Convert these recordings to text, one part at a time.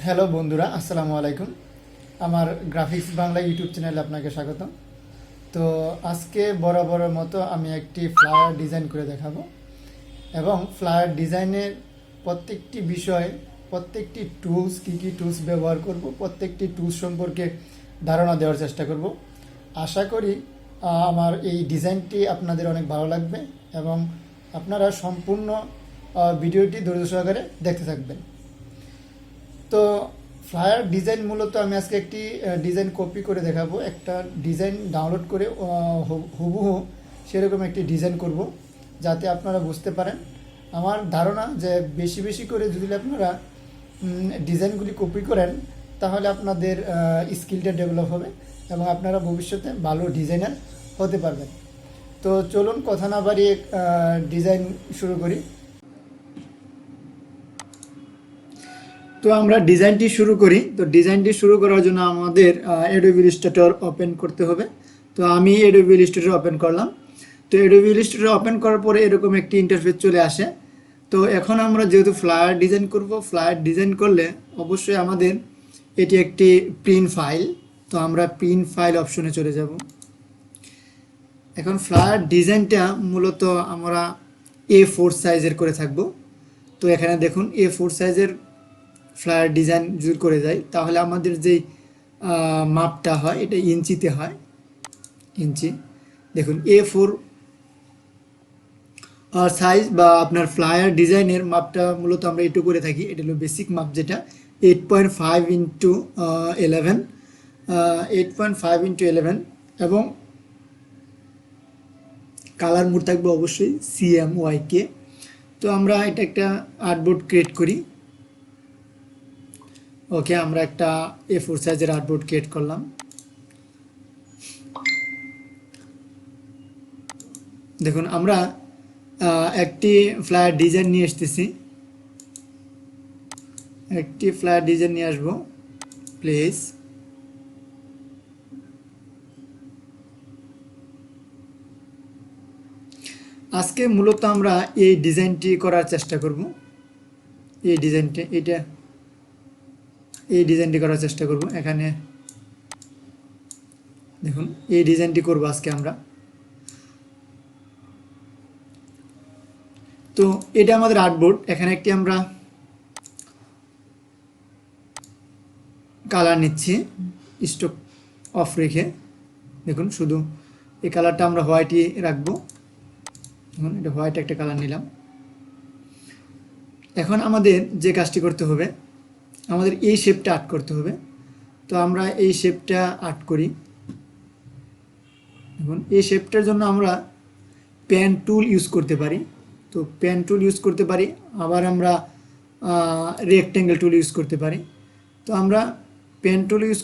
Hello বন্ধুরা, আসসালামু আলাইকুম। আমার গ্রাফিক্স বাংলা ইউটিউব চ্যানেলে আপনাকে স্বাগত। তো আজকে বরাবরের মতো আমি একটি ফ্লায়ার ডিজাইন করে দেখাবো এবং ফ্লায়ার ডিজাইনের প্রত্যেকটি বিষয়, প্রত্যেকটি টুলস, কী কী টুলস ব্যবহার করব, প্রত্যেকটি টুলস সম্পর্কে ধারণা দেওয়ার চেষ্টা করব। আশা করি আমার এই ডিজাইনটি আপনাদের অনেক ভালো লাগবে এবং আপনারা সম্পূর্ণ ভিডিওটি ধৈর্য সহকারে দেখতে থাকবেন। তো ফ্লায়ার ডিজাইন মূলত আমি আজকে একটি ডিজাইন কপি করে দেখাবো, একটা ডিজাইন ডাউনলোড করে হুবহু সেরকম একটি ডিজাইন করব, যাতে আপনারা বুঝতে পারেন। আমার ধারণা যে বেশি বেশি করে যদি আপনারা ডিজাইনগুলি কপি করেন, তাহলে আপনাদের স্কিলটা ডেভেলপ হবে এবং আপনারা ভবিষ্যতে ভালো ডিজাইনার হতে পারবেন। তো চলুন কথা না বাড়িয়ে ডিজাইন শুরু করি। তো আমরা ডিজাইনটি শুরু করি। তো ডিজাইনটি শুরু করার জন্য আমাদের অ্যাডোবি ইলাস্ট্রেটর ওপেন করতে হবে। তো আমি অ্যাডোবি ইলাস্ট্রেটর ওপেন করলাম। তো অ্যাডোবি ইলাস্ট্রেটর ওপেন করার পরে এরকম একটি ইন্টারফেস চলে আসে। তো এখন আমরা যেহেতু ফ্লায়ার ডিজাইন করব, ফ্লায়ার ডিজাইন করলে অবশ্যই আমাদের এটি একটি প্রিন্ট ফাইল। তো আমরা প্রিন্ট ফাইল অপশনে চলে যাব। এখন ফ্লায়ার ডিজাইনটা মূলত আমরা A4 সাইজের করে থাকব। তো এখানে দেখুন A4 সাইজের ফ্লায়ার ডিজাইন যদি করে যাই, তাহলে আমাদের যেই মাপটা হয় এটা ইঞ্চিতে হয়, ইঞ্চি। দেখুন A4 সাইজ বা আপনার ফ্লায়ার ডিজাইনের মাপটা মূলত আমরা একটু করে থাকি। এটা হলো বেসিক মাপ, যেটা 8.5 × 11, 8.5 × 11 এবং কালার মোড থাকবে অবশ্যই CMYK। তো আমরা এটা একটা আর্টবোর্ড ক্রিয়েট করি। ওকে, আমরা একটা A4 সাইজের আর্টবোর্ড ক্রিয়েট করলাম। দেখুন আমরা একটি ফ্লায়ার ডিজাইন নিয়ে আসতেছি, একটি ফ্লায়ার ডিজাইন নিয়ে আসবো প্লিজ। আজকে মূলত আমরা এই ডিজাইনটি করার চেষ্টা করব, এই ডিজাইনটি করার চেষ্টা করব। এখানে দেখুন এই ডিজাইনটি করব আজকে আমরা। তো এটা আমাদের আর্টবোর্ড। এখানে একটি আমরা কালার নিচ্ছি স্টক অফ রেখে। দেখুন শুধু এই কালারটা আমরা হোয়াইটই রাখবো। দেখুন এটা হোয়াইট একটা কালার নিলাম। এখন আমাদের যে কাজটি করতে হবে, আমাদের এই শেপটা আর্ট করতে হবে। তো আমরা এই শেপটা আর্ট করি। দেখুন এই শেপটার জন্য আমরা পেন টুল ইউজ করতে পারি। তো পেন টুল ইউজ করতে পারি, আবার আমরা রেক্ট্যাঙ্গেল টুল ইউজ করতে পারি। তো আমরা পেন টুল ইউজ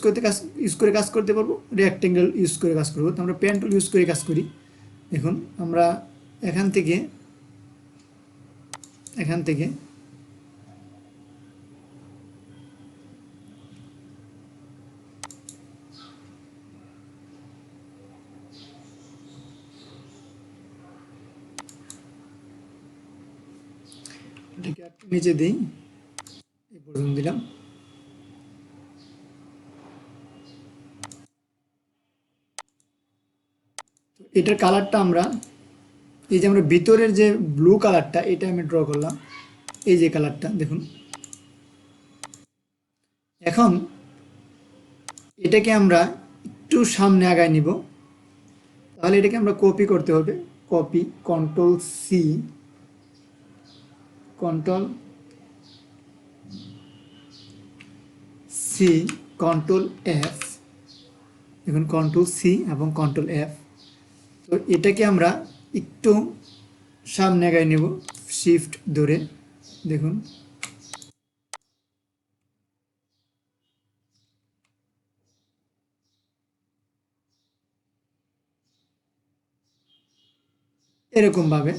করে কাজ করতে পারবো, রেক্ট্যাঙ্গেল ইউজ করে কাজ করবো। তো আমরা পেন টুল ইউজ করে কাজ করি। দেখুন আমরা এখান থেকে এটাকে একটু নিচে দিই, এই পর্যন্ত দিলাম। তো এটার কালারটা আমরা এই যে আমরা ভিতরের যে ব্লু কালারটা, এটা আমি ড্র করলাম, এই যে কালারটা দেখুন। এখন এটাকে আমরা একটু সামনে আগায় নিব। তাহলে এটাকে আমরা কপি করতে হবে। Copy, control C, control F. দেখুন কন্ট্রোল সি এবং কন্ট্রোল এফ। তো এটাকে আমরা একটু সামনে আগায় নেব শিফট ধরে। দেখুন এরকমভাবে।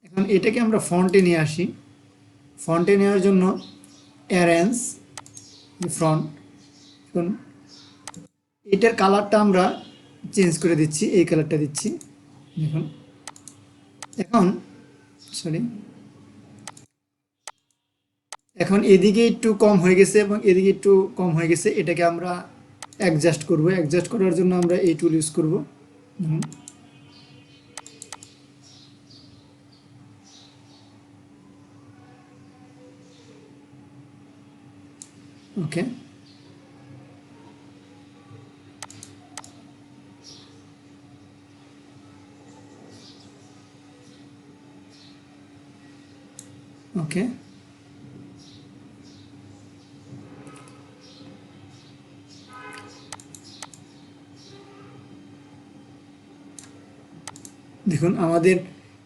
এখন এটাকে আমরা ফ্রন্টে নিয়ে আসি। ফ্রন্টে নেওয়ার জন্য অ্যারেঞ্জ ফ্রন্ট। এখন এটার কালারটা আমরা চেঞ্জ করে দিচ্ছি, এই কালারটা দিচ্ছি। দেখুন এখন সরি, এখন এদিকে একটু কম হয়ে গেছে এবং এদিকে একটু কম হয়ে গেছে, এটাকে আমরা অ্যাডজাস্ট করব। অ্যাডজাস্ট করার জন্য আমরা এই টুল ইউজ করব। ওকে, ওকে, দেখুন আমাদের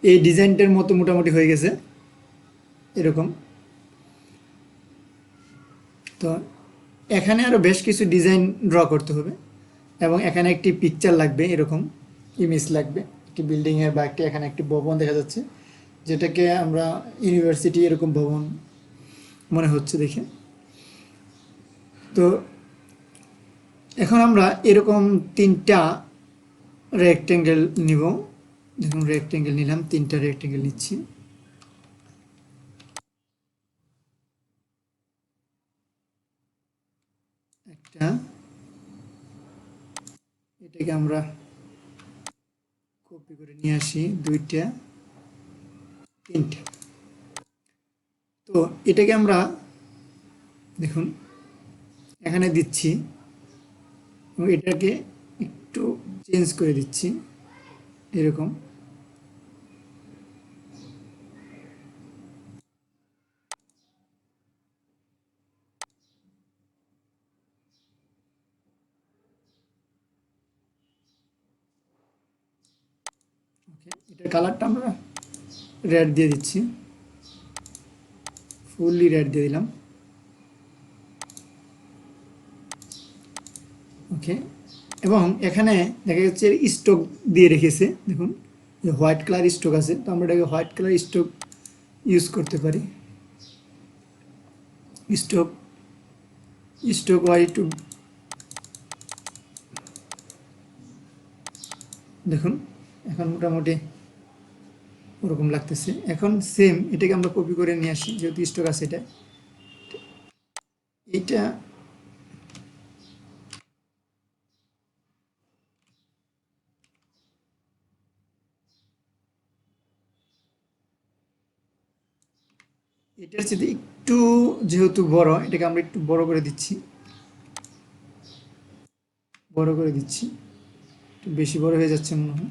এই ডিজাইনটার মতো মোটামুটি হয়ে গেছে এরকম। তো এখানে আরও বেশ কিছু ডিজাইন ড্র করতে হবে এবং এখানে একটি পিকচার লাগবে, এরকম ইমেজ লাগবে একটি বিল্ডিংয়ের বা একটি, এখানে একটি ভবন দেখা যাচ্ছে যেটাকে আমরা ইউনিভার্সিটি এরকম ভবন মনে হচ্ছে দেখে। তো এখন আমরা এরকম 3টা রেক্টেঙ্গেল নিব। দেখুন রেক্টেঙ্গেল নিলাম, 3টা রেক্টেঙ্গেল নিচ্ছি। একটা, এটাকে আমরা কপি করে নিয়ে আসি, 2টা, 3টে। তো এটাকে আমরা দেখুন এখানে দিচ্ছি এবং এটাকে একটু চেঞ্জ করে দিচ্ছি এরকম। ওকে, এটার কালারটা আমরা রেড দিয়ে দিচ্ছি, ফুললি রেড দিয়ে দিলাম। ওকে, এবং এখানে দেখা যাচ্ছে স্টক দিয়ে রেখেছে, দেখুন যে হোয়াইট কালার স্টক আছে, তো আমরা এটাকে হোয়াইট কালার স্টক ইউজ করতে পারি। স্টক স্টক হোয়াইট, দেখুন এখন মোটামুটি ওরকম লাগতেছে। এখন সেম এটাকে আমরা কপি করে নিয়ে আসি, যেহেতু স্টক আছে এটা, এইটা এটার সাথে একটু যেহেতু বড়, এটাকে আমরা একটু বড় করে দিচ্ছি, একটু বেশি বড় হয়ে যাচ্ছে মনে হয়,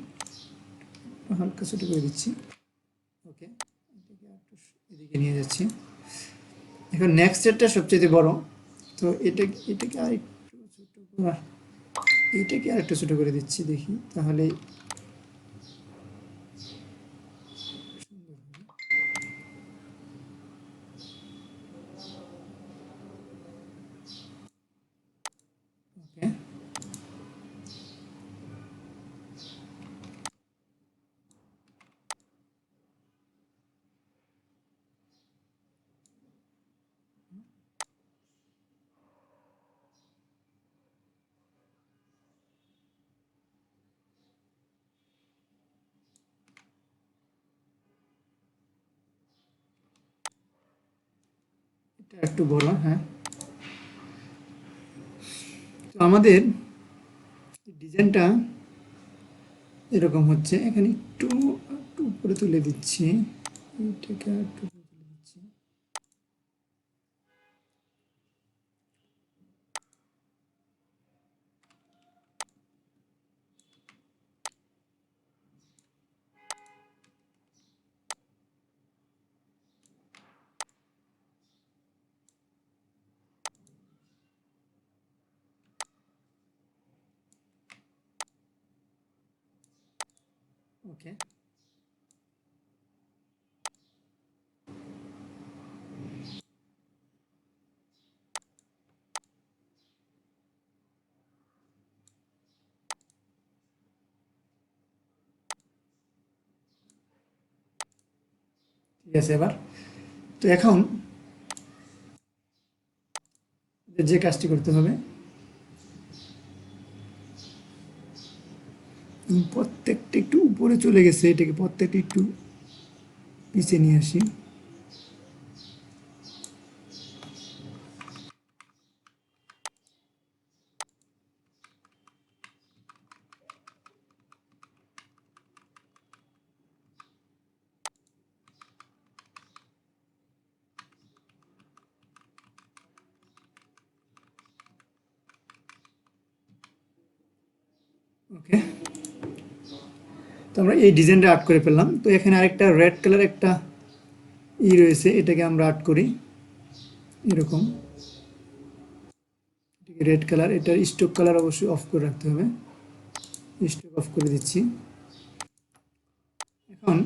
হালকা ছোট করে দিচ্ছি। ওকে, এটাকে একটু এদিকে নিয়ে যাচ্ছি। এখন নেক্সট সেটটা সবচেয়ে বড়, তো এটাকে আর একটু ছোট করে, এইটাকে আর একটু ছোট করে দিচ্ছি, দেখি তাহলে ওকে। এটা একটু বড়, হ্যাঁ। তো আমাদের ডিজাইনটা এরকম হচ্ছে, এখানে একটু একটু উপরে তুলে দিচ্ছি, এটাকে একটু উপরে তুলে দিচ্ছি। ওকে, ঠিক আছে। এবার তো এখন যে কাজটি করতে হবে, প্রত্যেকটা একটু উপরে চলে গেছে, এটাকে প্রত্যেকটা একটু পিছিয়ে নিয়ে আসি। ওকে, তো আমরা এই ডিজাইনটা আর্ট করে ফেললাম। তো এখানে আরেকটা রেড কালার একটা রয়েছে, এটাকে আমরা আর্ট করি এরকম। রেড কালার, এটার স্ট্রোক কালার অবশ্যই অফ করে রাখতে হবে। স্ট্রোক অফ করে দিচ্ছি। এখন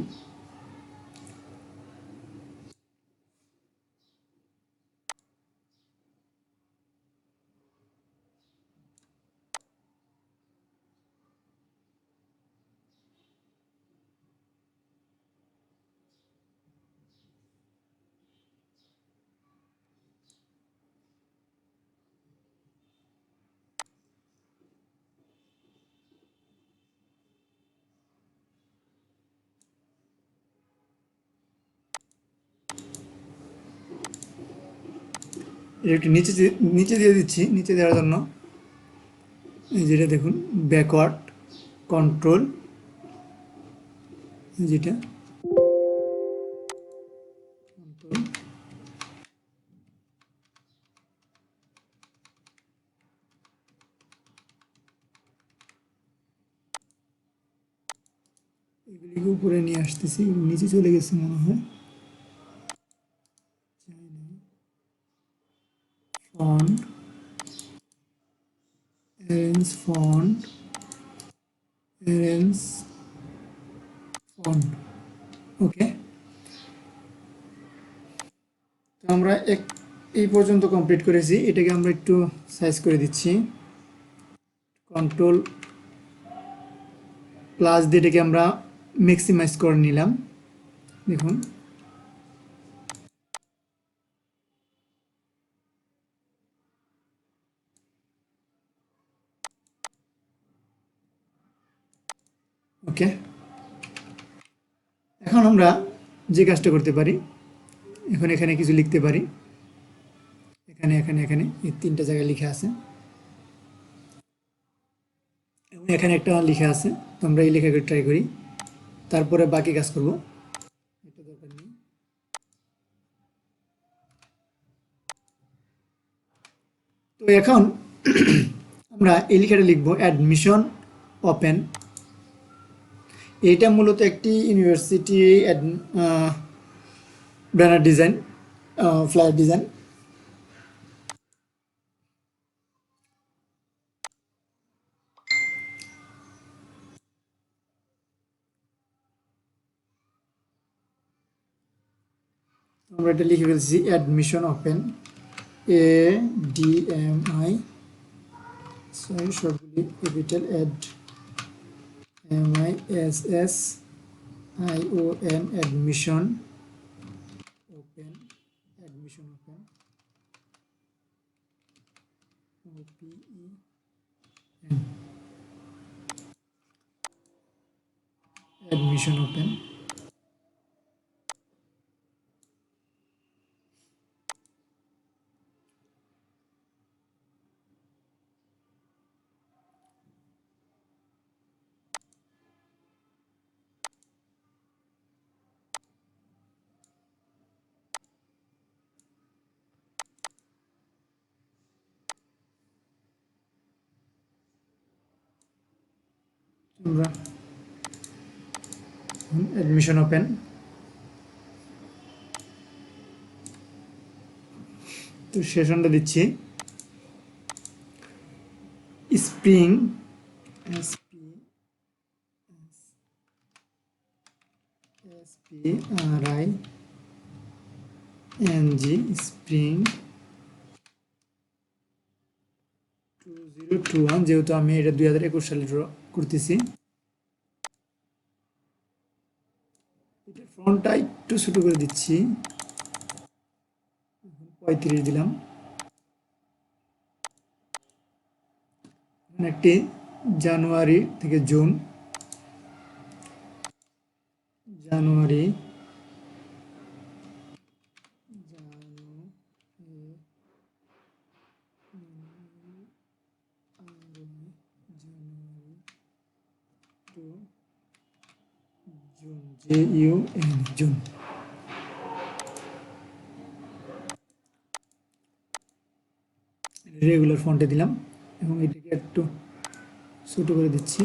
একটু নিচে দিয়ে দিচ্ছি। নিচে দেওয়ার জন্য যেটা দেখুন ব্যাকওয়ার্ড কন্ট্রোল, যেটা কন্ট্রোল, এগুলিকে উপরে নিয়ে আসতেছি। নিচে চলে গেছে মনে হয়। Font, arrange font, arrange font. Okay, তো আমরা এই পর্যন্ত কমপ্লিট করেছি। এটাকে আমরা একটু সাইজ করে দিচ্ছি। কন্ট্রোল প্লাস দিয়ে এটাকে আমরা ম্যাক্সিমাইজ করে নিলাম। দেখুন, ওকে। এখন আমরা যে কাজটা করতে পারি, এখন এখানে কিছু লিখতে পারি। এখানে এখানে এখানে এই তিনটা জায়গায় লিখে আছে, এবং এখানে একটা লিখা আছে। তো আমরা এই লেখাকে ট্রাই করি, তারপরে বাকি কাজ করব। এটা দরকার নেই। তো এখন আমরা এই লেখাটা লিখব, অ্যাডমিশন ওপেন। এইটা মূলত একটি university banner design, flyer design. আমরা এটা লিখে ফেলছি, অ্যাডমিশন ওপেন, ADMI, সরি সবগুলি capital, MISSION, admission open, admission open, OPEN, admission open. আমরা অ্যাডমিশন ওপেন। তো সেশনটা দিচ্ছি স্প্রিং, SPRING, স্প্রিং 2021, যেহেতু আমি এটা 2021 সালে ড্র করতেছি। এটার ফন্টটা একটু ছোট করে দিচ্ছি, 35 দিলাম। একটি জানুয়ারি থেকে জুন, জানুয়ারি JUN জুন। রেগুলার ফন্টে দিলাম এবং এটাকে একটু ছোট করে দিচ্ছি।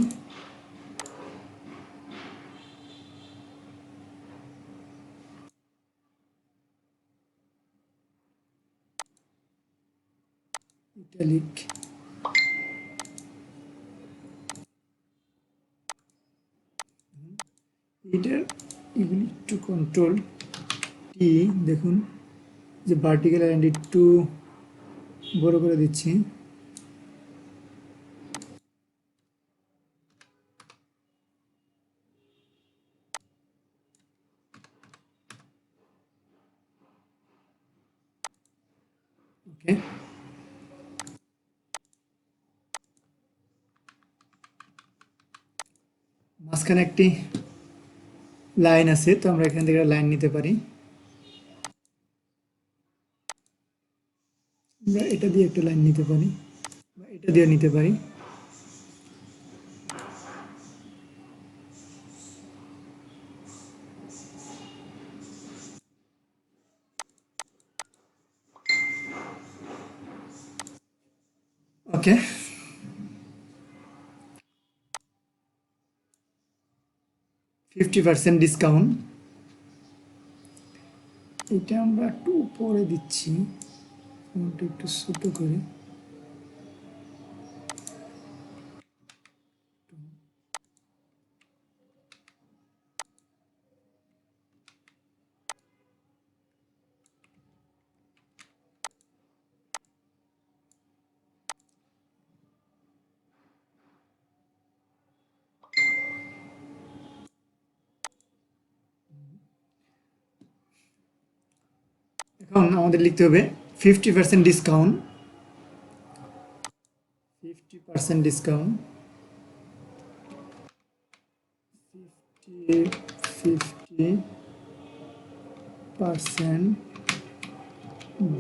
ইটালিক এটার এগুলি একটু কন্ট্রোল টি, দেখুন যে ভার্টিক্যাল লাইনটি একটু বড় করে দিচ্ছি। ওকে, মাঝখানে একটি লাইন আছে, তো আমরা এখান থেকে লাইন নিতে পারি। আমরা এটা দিয়ে একটা লাইন নিতে পারি বা এটা দিয়ে নিতে পারি। ওকে, 50% ডিসকাউন্ট, এটা আমরা একটু উপরে দিচ্ছি, একটু ছোট করে। এখন আমাদের লিখতে হবে 50% discount, 50% discount, 50%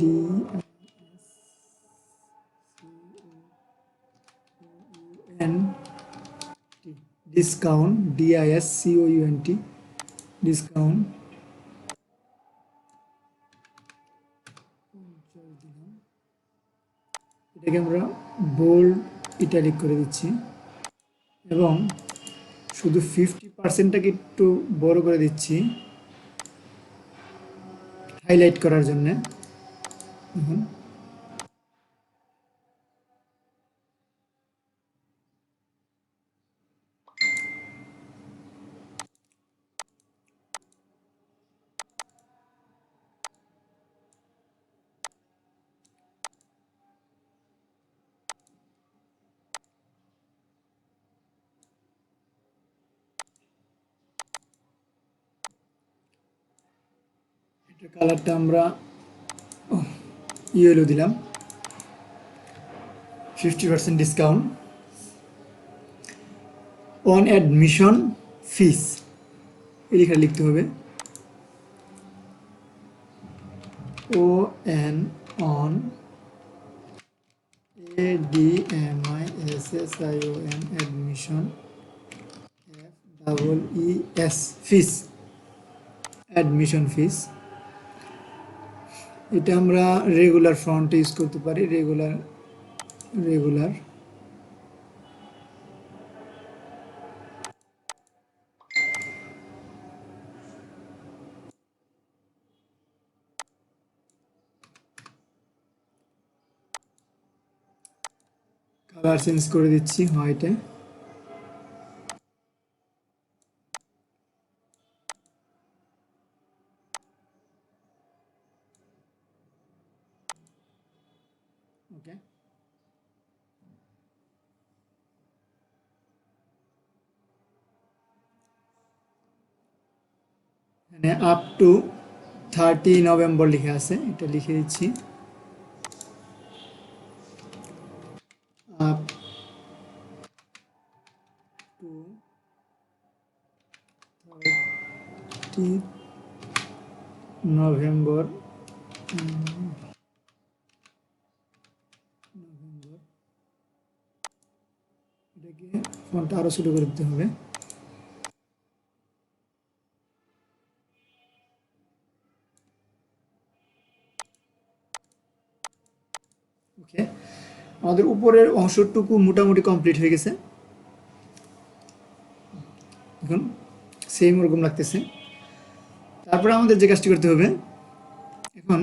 D N discount, DISCOUNT discount. এটাকে আমরা বোল্ড ইটালিক করে দিচ্ছি এবং শুধু 50%টাকে একটু বড় করে দিচ্ছি হাইলাইট করার জন্য। দেখুন এটা কালারটা আমরা ইয়েলো দিলাম। 50% ডিসকাউন্ট অন অ্যাডমিশন ফিস, এই লেখা লিখতে হবে ON on ADMISSION admission FEES fees, admission fees. এটা আমরা রেগুলার ফন্ট ইউজ করতে পারি, রেগুলার কালার চেঞ্জ করে দিচ্ছি হোয়াইটে। ওকে, এখানে আপ টু 30 নভেম্বর লিখে আছে, এটা লিখে দিচ্ছি আপ টু 30 নভেম্বর। এটাকে ফন্টটা আরো ছোট করে দিতে হবে। ওকে, আমাদের উপরের অংশটুকু মোটামুটি কমপ্লিট হয়ে গেছে। এখন সেম ওরকম লাগতেছে। তারপরে আমাদের যে কাজটি করতে হবে, এখন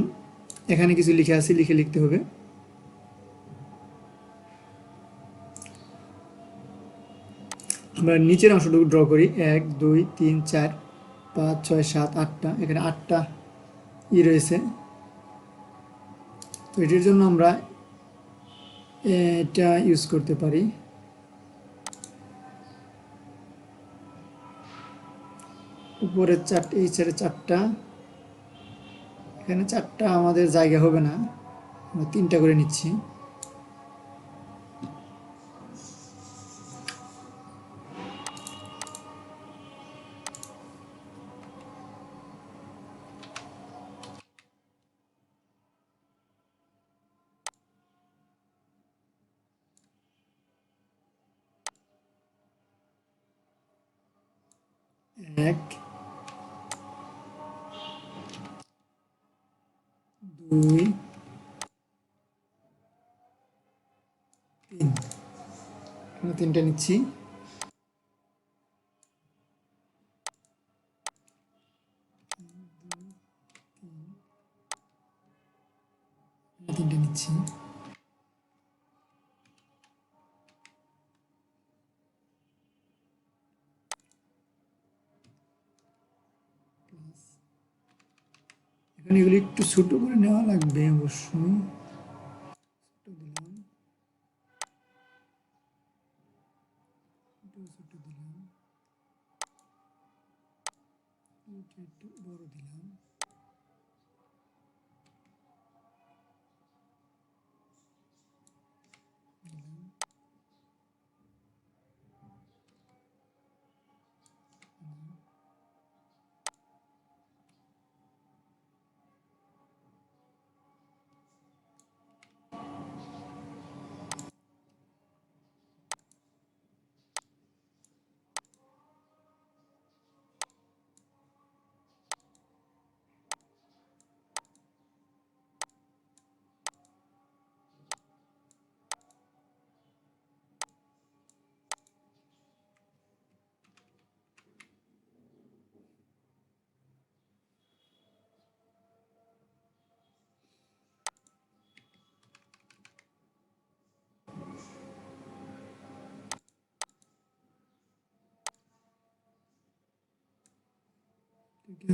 এখানে কিছু লিখে আছে, লিখে লিখতে হবে। আমরা নিচের অংশটুকু ড্র করি, 1 2 3 4 5 6 7 8টা, এখানে 8টা রয়েছে। তো এটির জন্য আমরা এটা ইউজ করতে পারি। উপরে 4, এই সাইডে 4টা, এখানে 4টা আমাদের জায়গা হবে না, আমরা 3টা করে নিচ্ছি। এক, দুই, তিন, আমরা 3টা নিচ্ছি। আমরা 3টা নিচ্ছি। এখানে এগুলি একটু ছোট করে নেওয়া লাগবে অবশ্যই। ছোট দিলাম, ছোট দিলাম, একটু বড় দিলাম।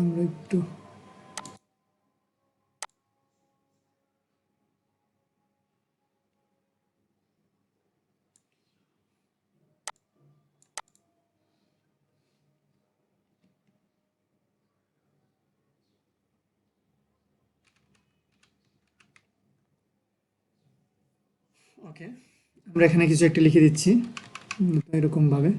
আমরা একটু ওকে, আমরা এখানে কিছু একটা লিখে দিচ্ছি এরকম ভাবে।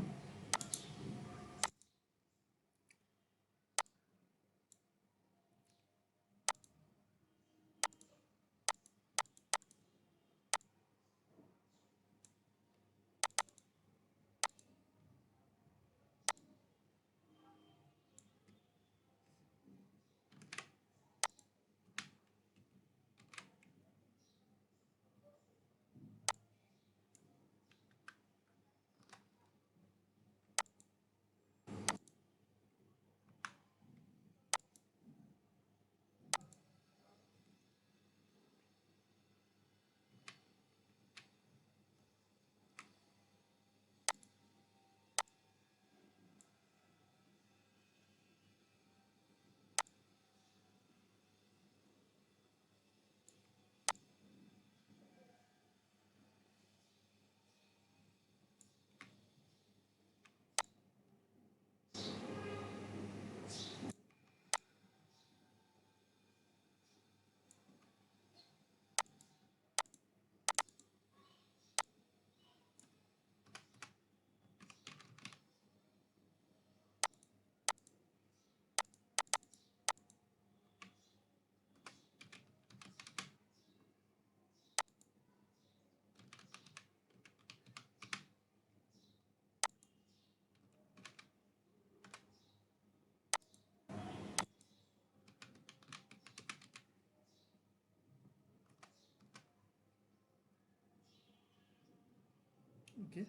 ওকে,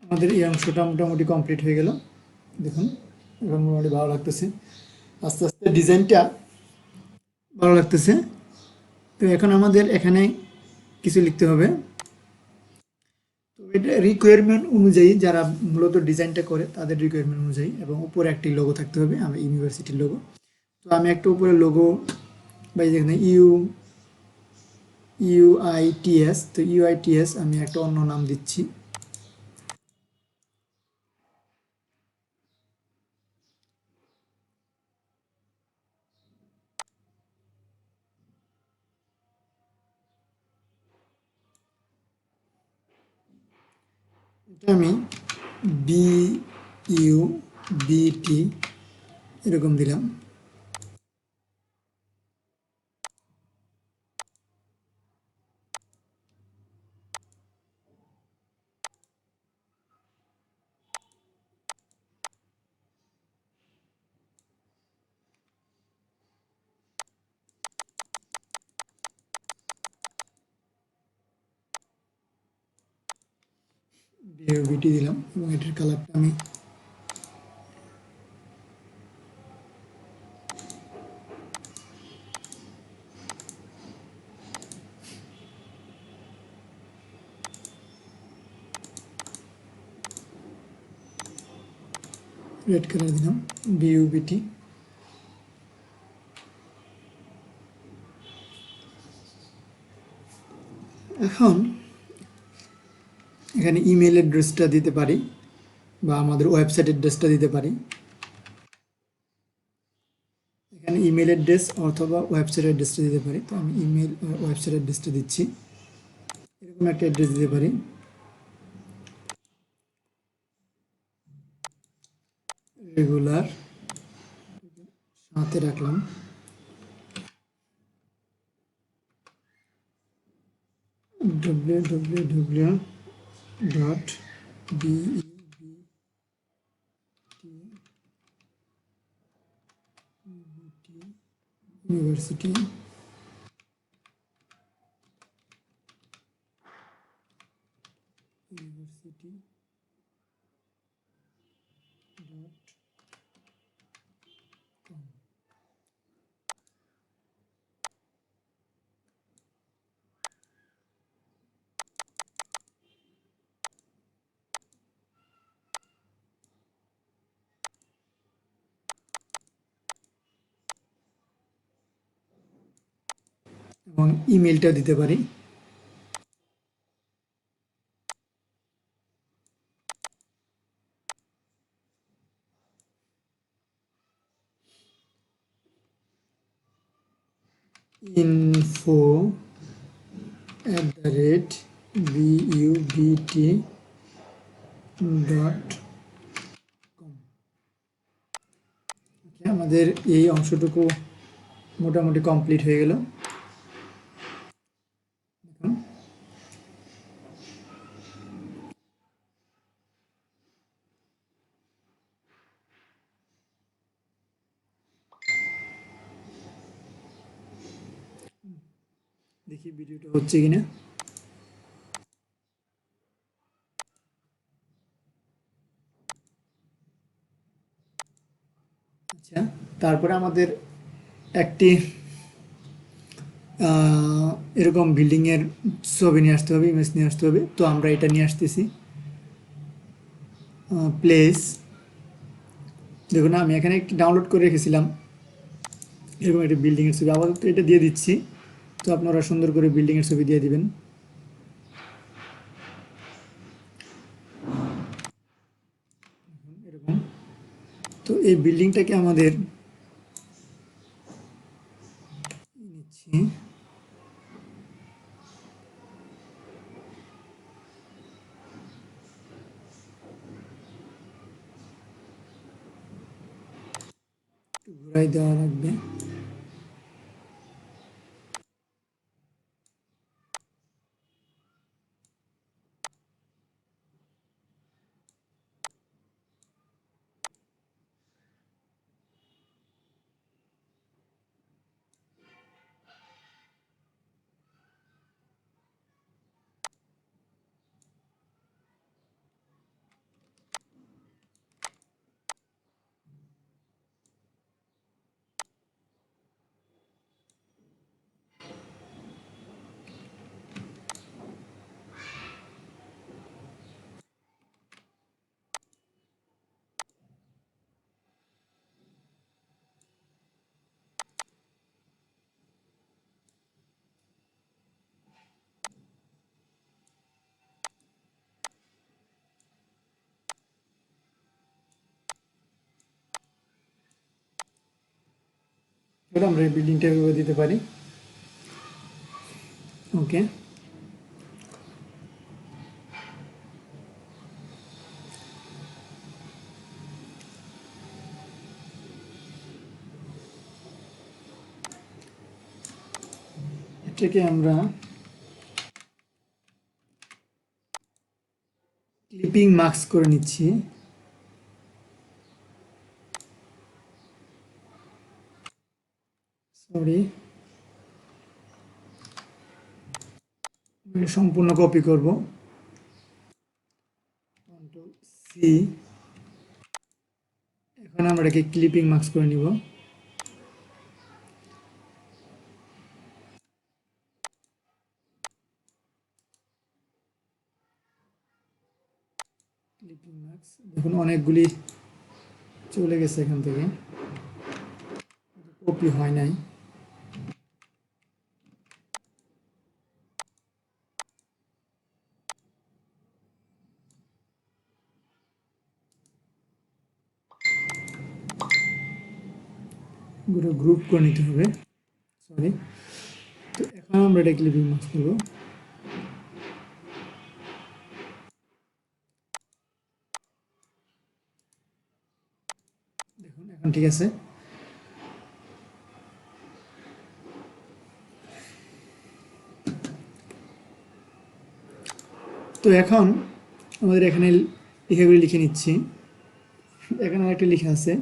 আমাদের এই অংশটা মোটামুটি কমপ্লিট হয়ে গেল। দেখুন এখন মোটামুটি ভালো লাগতেছে, আস্তে আস্তে ডিজাইনটা ভালো লাগতেছে। তো এখন আমাদের এখানে কিছু লিখতে হবে। তো এটা রিকোয়ারমেন্ট অনুযায়ী, যারা মূলত ডিজাইনটা করে তাদের রিকোয়ারমেন্ট অনুযায়ী, এবং উপরে একটি লোগো থাকতে হবে, আমার ইউনিভার্সিটির লোগো। তো আমি একটা উপরে লোগো বা যেখানে ইউআইটিএস, তো ইউআইটিএস আমি একটা অন্য নাম দিচ্ছি। এটা আমি BUBT এরকম দিলাম। BUBT দিলাম এবং এটার কালারটা আমি রেড কালার দিলাম, BUBT। এখন এখানে ইমেল অ্যাড্রেসটা দিতে পারি বা আমাদের ওয়েবসাইট অ্যাড্রেসটা দিতে পারি। এখানে ইমেল অ্যাড্রেস অথবা ওয়েবসাইট অ্যাড্রেসটা দিতে পারি। তো আমি ইমেল ওয়েবসাইট অ্যাড্রেসটা দিচ্ছি, এরকম একটা অ্যাড্রেস দিতে পারি। রেগুলার সাথে রাখলাম, www.university এবং ইমেলটা দিতে পারি। info@bubt.com। আমাদের এই অংশটুকু মোটামুটি কমপ্লিট হয়ে গেল। দেখি ভিডিওটা হচ্ছে কিনা। আচ্ছা, তারপরে আমাদের একটি এরকম বিল্ডিংয়ের ছবি নিয়ে আসতে হবে, ইমেজ নিয়ে আসতে হবে। তো আমরা এটা নিয়ে আসতেছি, প্লেস। দেখুন আমি এখানে একটি ডাউনলোড করে রেখেছিলাম এরকম একটা বিল্ডিংয়ের ছবি, আপাতত এটা দিয়ে দিচ্ছি। তো আপনারা সুন্দর করে বিল্ডিংয়ের ছবি দিয়ে দিবেন। এরকম। তো এই বিল্ডিংটাকে আমাদের নিচ্ছি, একটু ঘুরাই দেওয়া লাগবে। এবার আমরা এই বিল্ডিংটা এভাবে দিতে পারি। ওকে, এটাকে আমরা ক্লিপিং মার্কস করে নিচ্ছি। সরি, সম্পূর্ণ কপি করব, কন্ট্রোল সি। এখন আমরা এটাকে ক্লিপিং মার্কস করে নিব। ক্লিপিং মার্কস দেখুন অনেকগুলি চলে গেছে এখান থেকে, কপি হয় নাই। পুরো গ্রুপ করে নিতে হবে, সরি। তো এখন আমরা এটা ক্লিপিং মার্কস করব। দেখুন এখন ঠিক আছে। তো এখন আমাদের এখানে লেখাগুলি লিখে নিচ্ছি। এখানে আরেকটা লেখা আছে,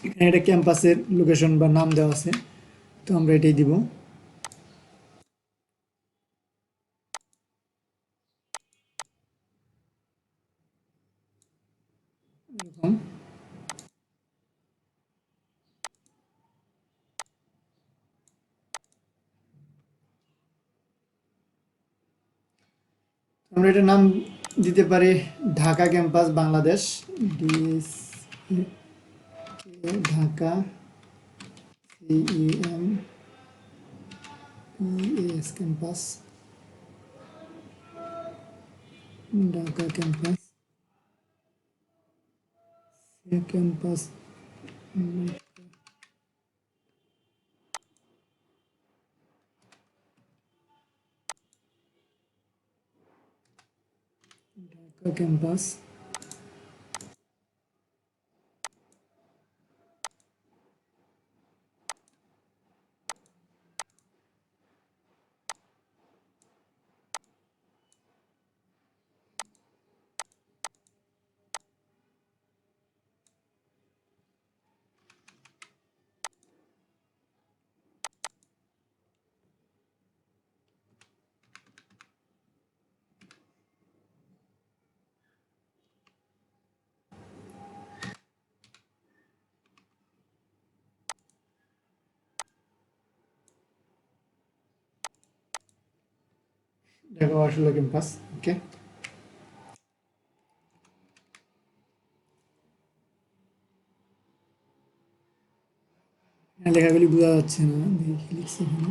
এখানে একটা ক্যাম্পাসের লোকেশন বা নাম দেওয়া আছে, তো আমরা এটাই দিব। এরকম আমরা এটার নাম দিতে পারি Dhaka campus Bangladesh, Dhaka CEMPAS campus, Dhaka campus, campus Dhaka campus. Dhaka ওয়াশুল্লাহ ক্যাম্পাস। ওকে, লেখাগুলি বোঝা যাচ্ছে না, দেখি লিখছি এখানে।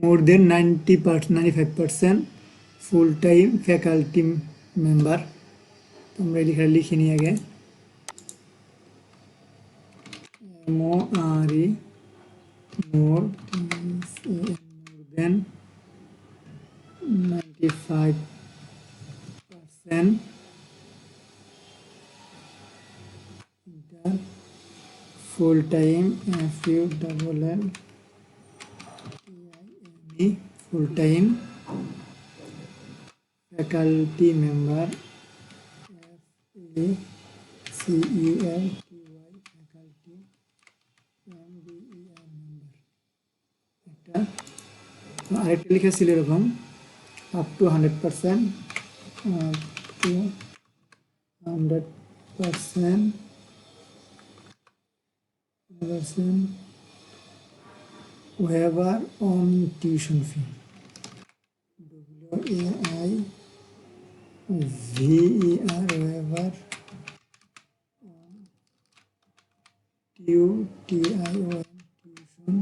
More than 95% full time faculty member. আমরা এই লেখাটা লিখে নিই আগে, MORE, more than 95% full time, full time faculty member, FACULTY faculty MEMBER। একটা আরেকটা লেখা ছিল এরকম, up to 100%, up to 100% waiver on tuition fee, WAI VER waiver, TUTION tuition,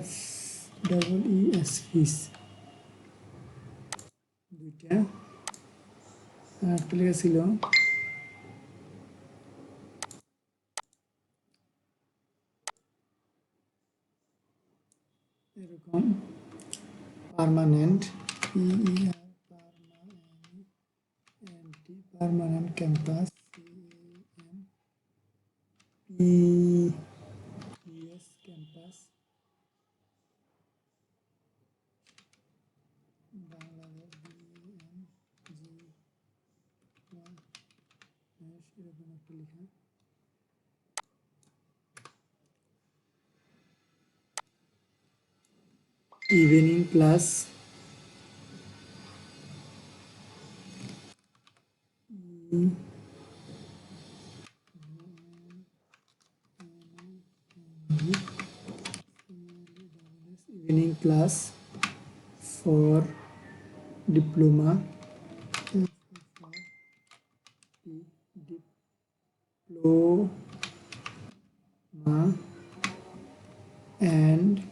FEES fees দুইটা আর একটা লেখা ছিল এরকম permanent PER permanent campus PES campus Bangladesh এরকম একটা লেখা evening class evening class for diploma and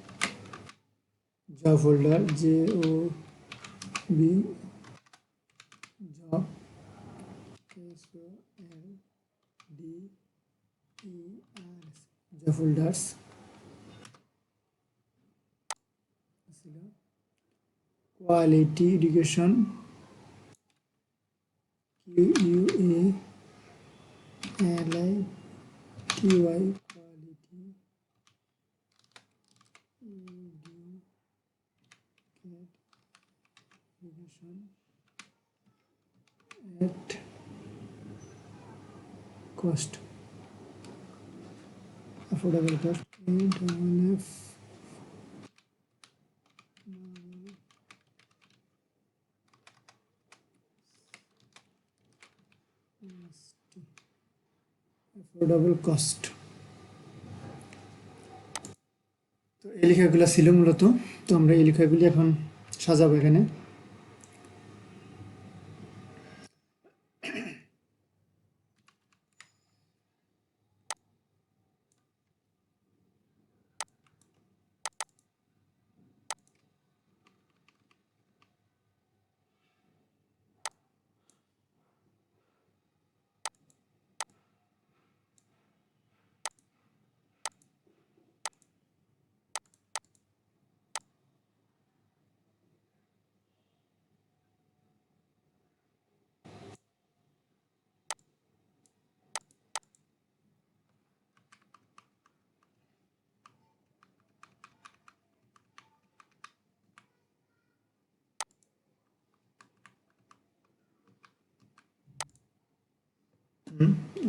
job folder JOB job SOLDERS job folders quality education QUALITY quality education at cost affordable cost AFF affordable cost তো এই লেখাগুলো ছিল মূলত তো আমরা এই লেখাগুলি এখন সাজাবো এখানে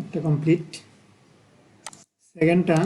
একটা কমপ্লিট সেকেন্ডটা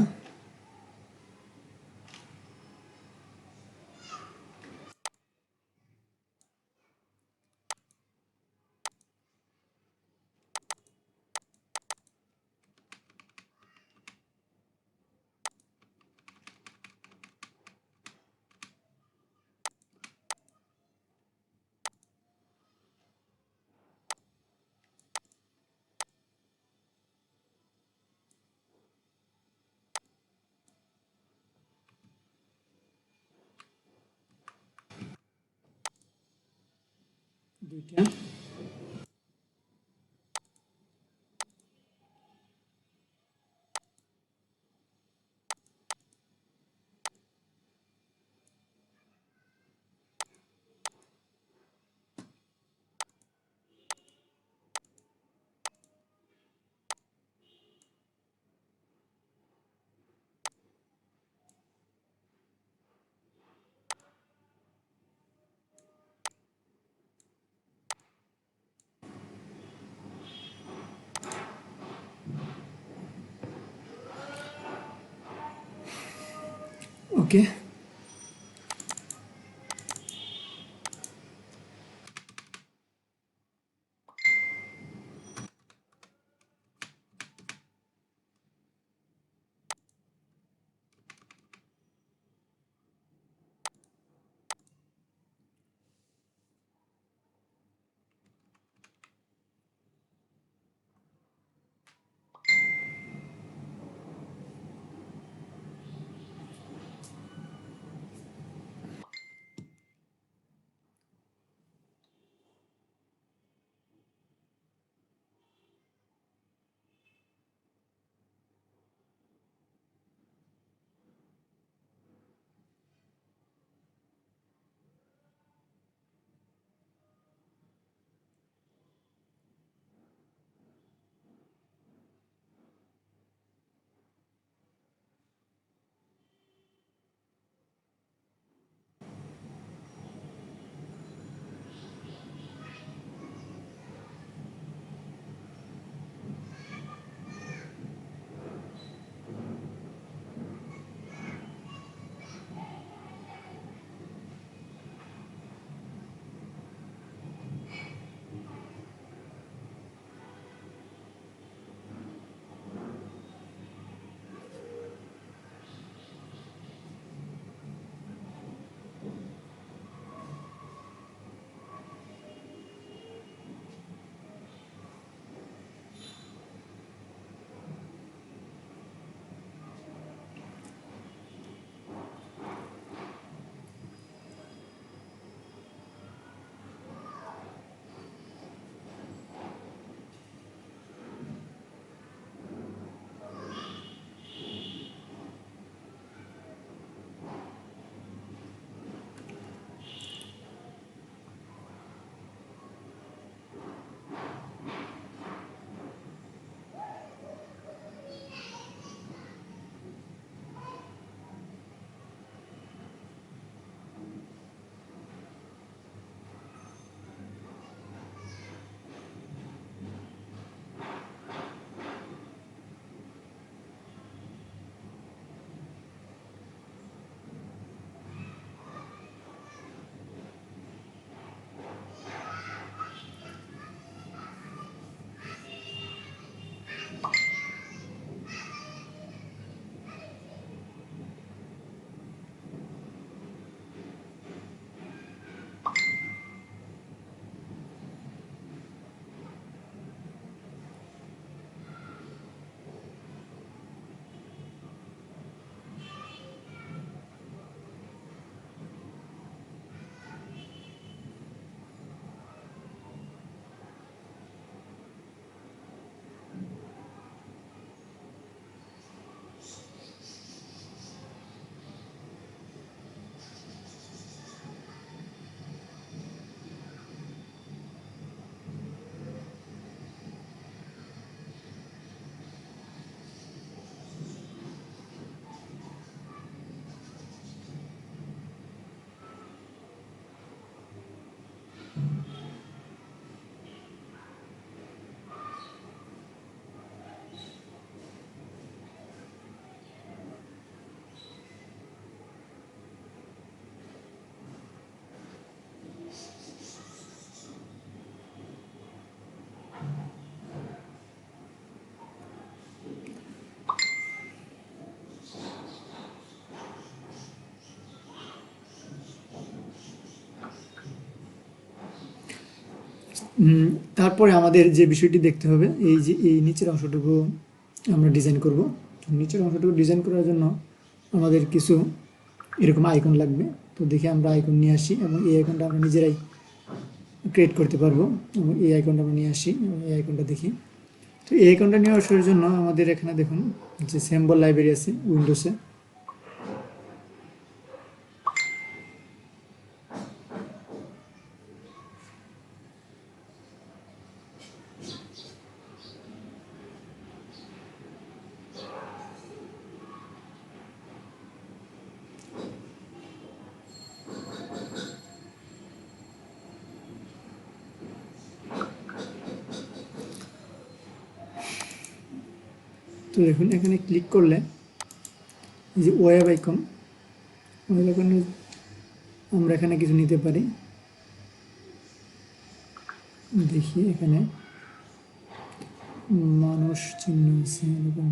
দুইটা ওকে উম, তারপরে আমাদের যে বিষয়টি দেখতে হবে, এই যে এই নিচের অংশটুকু আমরা ডিজাইন করব। নিচের অংশটুকু ডিজাইন করার জন্য আমাদের কিছু এরকম আইকন লাগবে। তো দেখি আমরা আইকন নিয়ে আসি এবং এই আইকনটা আমরা নিজেরাই ক্রিয়েট করতে পারবো। এবং এই আইকনটা আমরা নিয়ে আসি এবং এই আইকনটা দেখি। তো এই আইকনটা নিয়ে আসার জন্য আমাদের এখানে দেখুন যে সিম্বল লাইব্রেরি আছে উইন্ডোজে। তো দেখুন এখানে ক্লিক করলে এই যে ওয়েব আইকন, ওয়েব আইকনে আমরা এখানে কিছু নিতে পারি। দেখি এখানে মানুষ চিহ্ন আছে এরকম।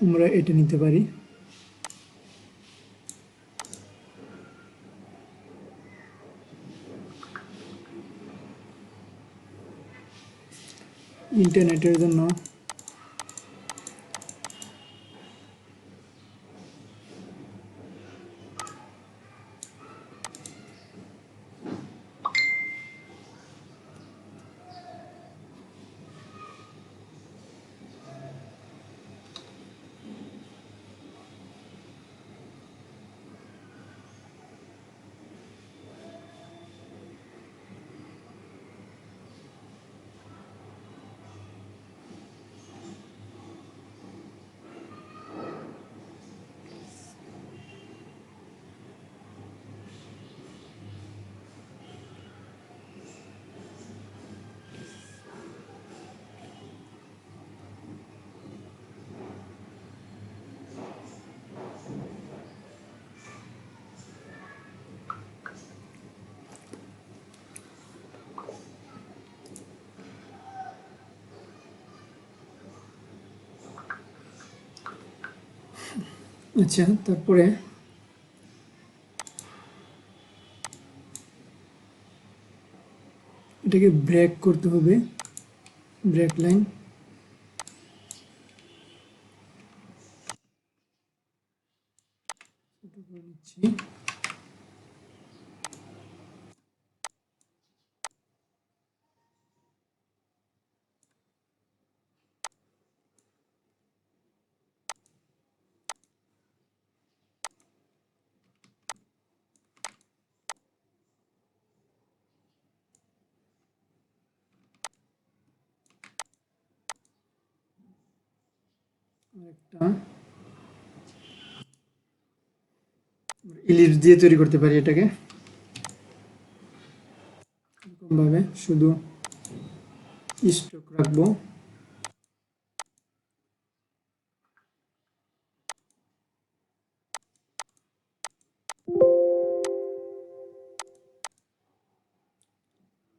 আমরা এটা নিতে পারি। ইন্টারনেটের জন্য আচ্ছা, তারপরে এটাকে ব্রেক করতে হবে, ব্রেক লাইন। নিচ্ছি। একটা ইলিশ দিয়ে তৈরি করতে পারি এটাকে ভাবে, শুধু স্ট্রোক রাখবো।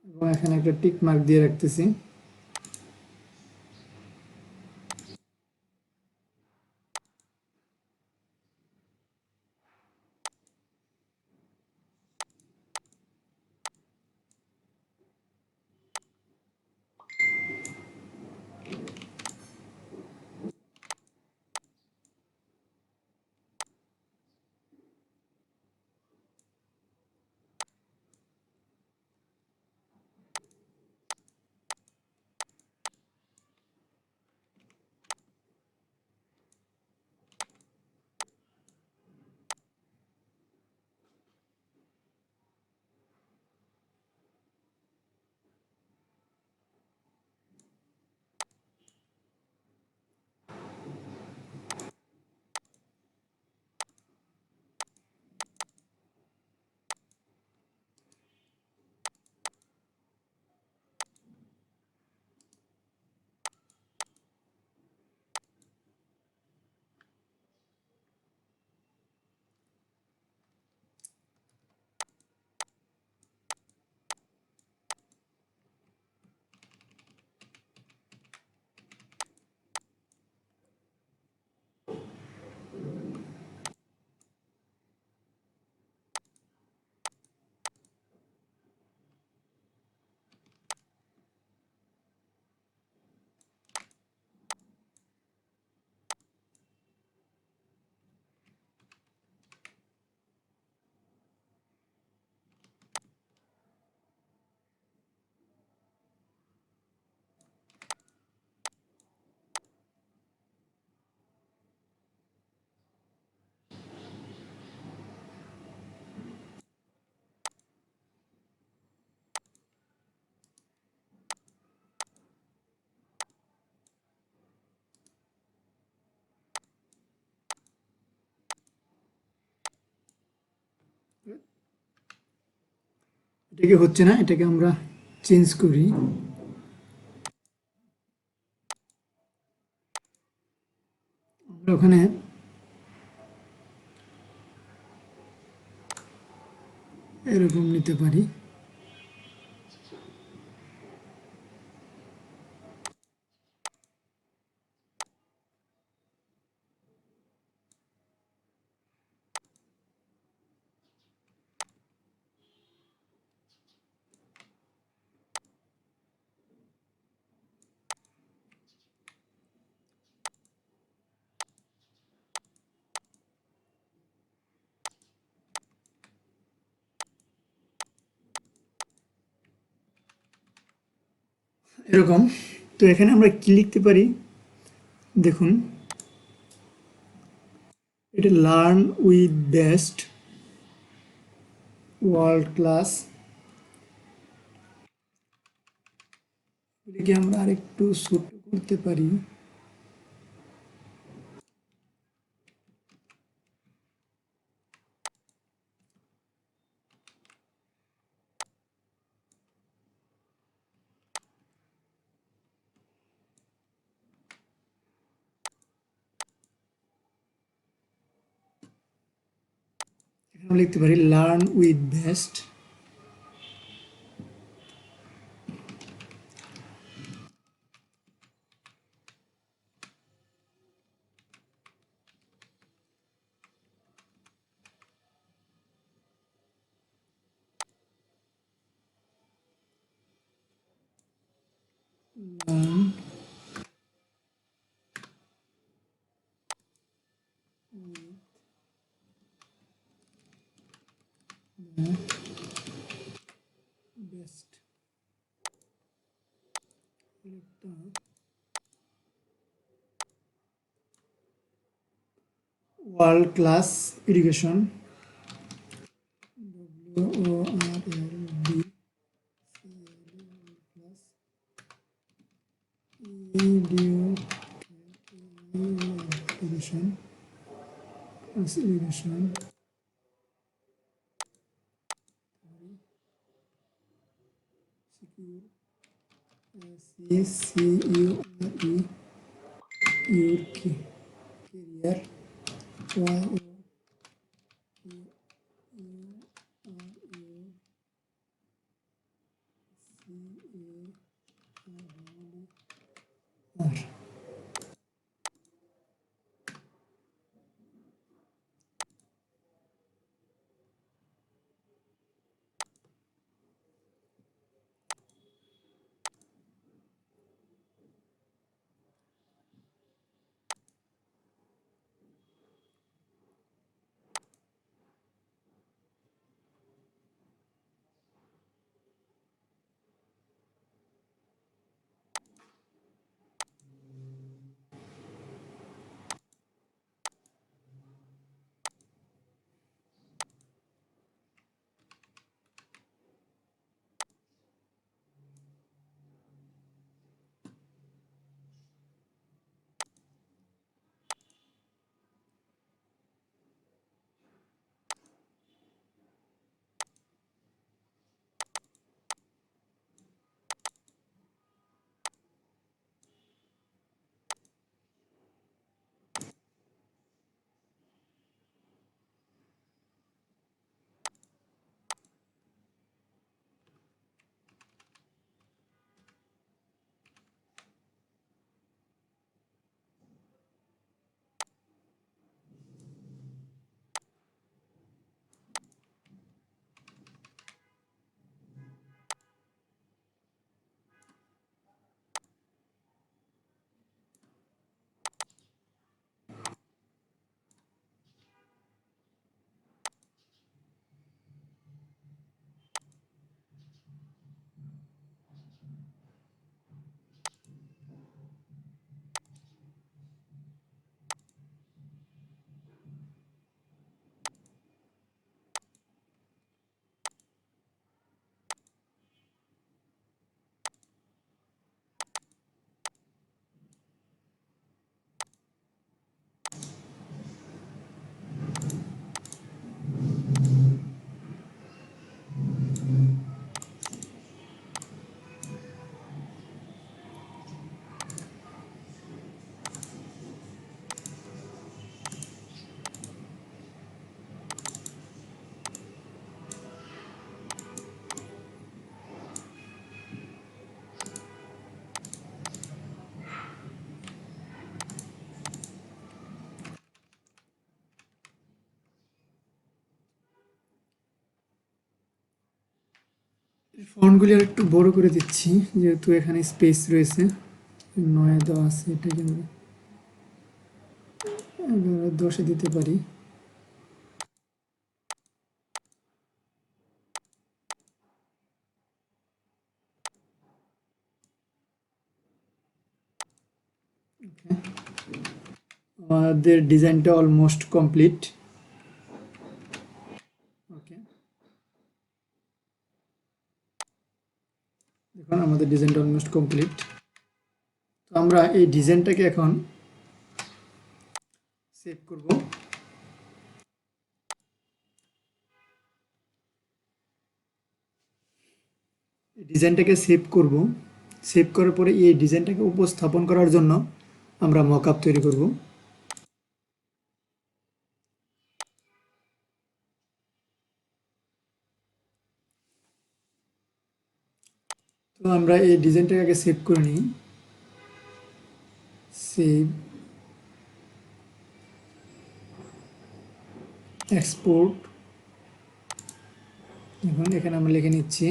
এবং এখানে একটা টিক মার্ক দিয়ে রাখতেছি। এটাকে হচ্ছে না, এটাকে আমরা চেঞ্জ করি। আমরা ওখানে এরকম নিতে পারি। এরকম। তো এখানে আমরা কি লিখতে পারি দেখুন, এটা learn with best, world class. এটাকে আমরা আরেকটু ছোট করতে পারি। এখানে আমরা লিখতে পারি learn with best. Learn best, world class education, WORLD class education, education, CCURE, your career, YOUR। ফন্টগুলি আর একটু বড় করে দিচ্ছি যেহেতু এখানে স্পেস রয়েছে। 9 দেওয়া আছে, এটাকে আমরা 11-10 দিতে পারি। আমাদের ডিজাইনটা অলমোস্ট কমপ্লিট। ওকে, দেখুন আমাদের ডিজাইনটা অলমোস্ট কমপ্লিট। তো আমরা এই ডিজাইনটাকে এখন সেভ করব। ডিজাইনটাকে সেভ করব। সেভ করার পরে এই ডিজাইনটাকে উপস্থাপন করার জন্য আমরা মকআপ তৈরি করব। তো আমরা এই ডিজাইনটাকে আগে সেভ করে নিই। Save, export. এখন এখানে আমরা লিখে নিচ্ছি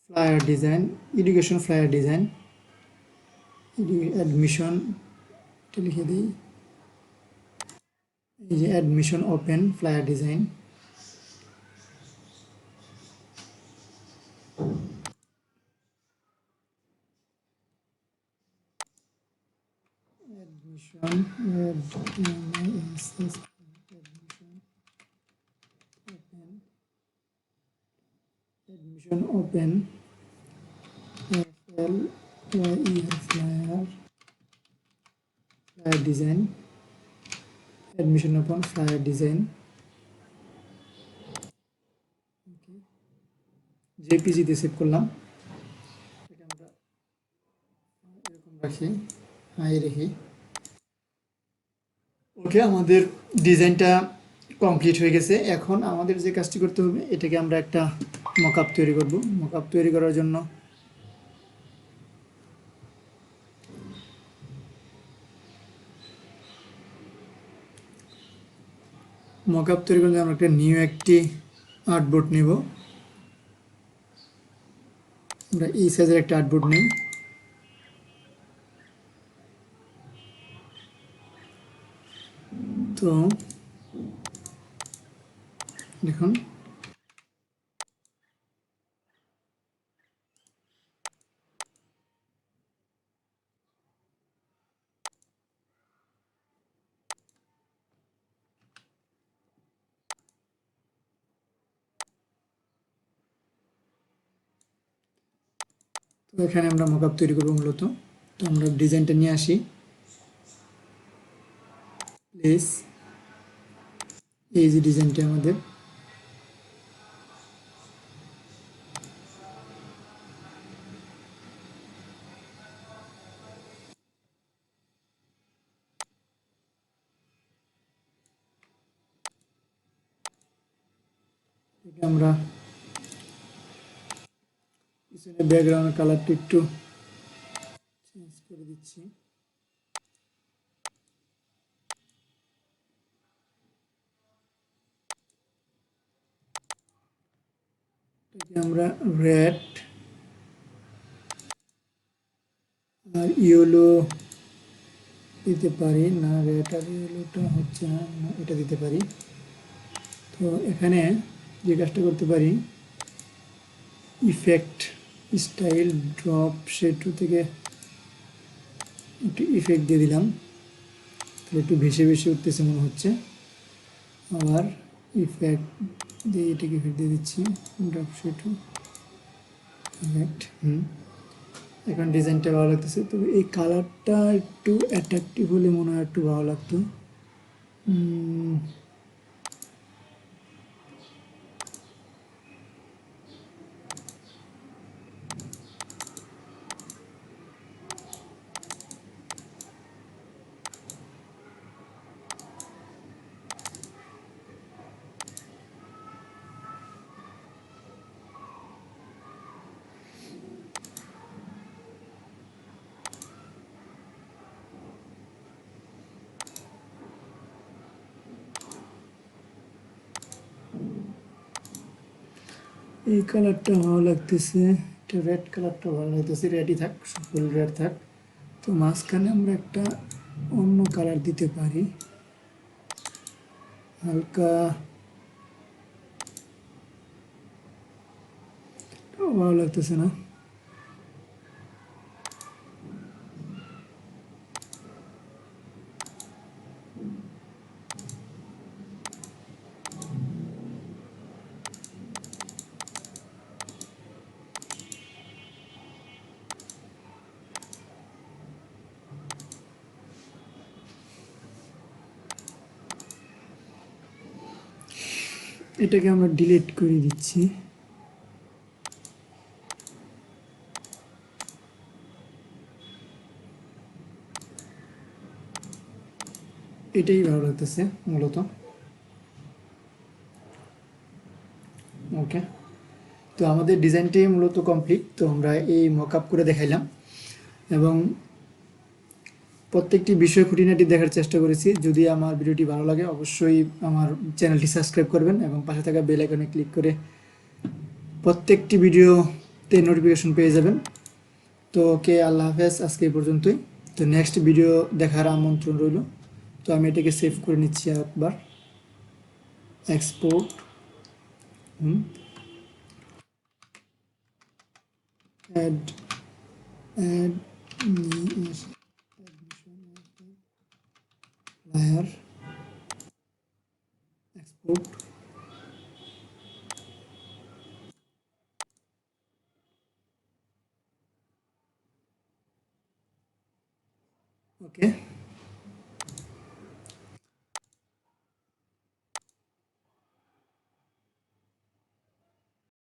flyer design, education flyer design, admission, এটা লিখে দিই। এই যে admission open flyer design. Admission, admission open, admission open, flyer, flyer design, admission open flyer design. জেপিজিতে সেভ করলাম। এটা আমরা এরকম রাখি, হাই রেখি। ওকে, আমাদের ডিজাইনটা কমপ্লিট হয়ে গেছে। এখন আমাদের যে কাজটি করতে হবে, এটাকে আমরা একটা মকআপ তৈরি করব। মকআপ তৈরি করার জন্য আমরা একটা নিউ একটি আর্টবোর্ড নেব। আমরা এই সাইজের একটা আর্টবোর্ড নেই। তো দেখুন তো এখানে আমরা মকআপ তৈরি করব মূলত। তো আমরা ডিজাইনটা নিয়ে আসি। প্লিজ, এই যে ডিজাইনটা আমাদের, আমরা পিছনে ব্যাকগ্রাউন্ডের কালারটা একটু চেঞ্জ করে দিচ্ছি। আমরা রেড আর ইয়েলো দিতে পারি না, রেড আর ইয়েলোটা হচ্ছে না, এটা দিতে পারি। তো এখানে যে কাজটা করতে পারি, ইফেক্ট, স্টাইল, ড্রপ শেডু থেকে একটু ইফেক্ট দিয়ে দিলাম, তাহলে একটু ভেসে ভেসে উঠতেছে মনে হচ্ছে। আবার ইফেক্ট দিয়ে এটাকে ইফেক্ট দিয়ে দিচ্ছি, ড্রপ শেডু ইফেক্ট। এখন ডিজাইনটা ভালো লাগতেছে, তবে এই কালারটা একটু অ্যাট্রাকটিভ হলে মনে হয় একটু ভালো লাগতো। এই কালারটা ভালো লাগতেছে, এটা রেড কালারটা ভালো লাগতেছে, রেডই থাক, ফুল রেড থাক। তো মাঝখানে আমরা একটা অন্য কালার দিতে পারি, হালকা, ভালো লাগতেছে না। এটাকে আমরা ডিলিট করে দিচ্ছি। এটাই ভালো লাগতেছে মূলত। ওকে, তো আমাদের ডিজাইনটি মূলত কমপ্লিট। তো আমরা এই মকআপ করে দেখাইলাম এবং প্রত্যেকটি বিষয় খুঁটিনাটি দেখার চেষ্টা করেছি। যদি আমার ভিডিওটি ভালো লাগে অবশ্যই আমার চ্যানেলটি সাবস্ক্রাইব করবেন এবং পাশে থাকা বেল আইকনে ক্লিক করে প্রত্যেকটি ভিডিওতে নোটিফিকেশন পেয়ে যাবেন। তো ওকে, আল্লাহ হাফেজ, আজকে এই পর্যন্তই। তো নেক্সট ভিডিও দেখার আমন্ত্রণ রইল। তো আমি এটাকে সেভ করে নিচ্ছি একবার, export, add add layer, export. ওকে।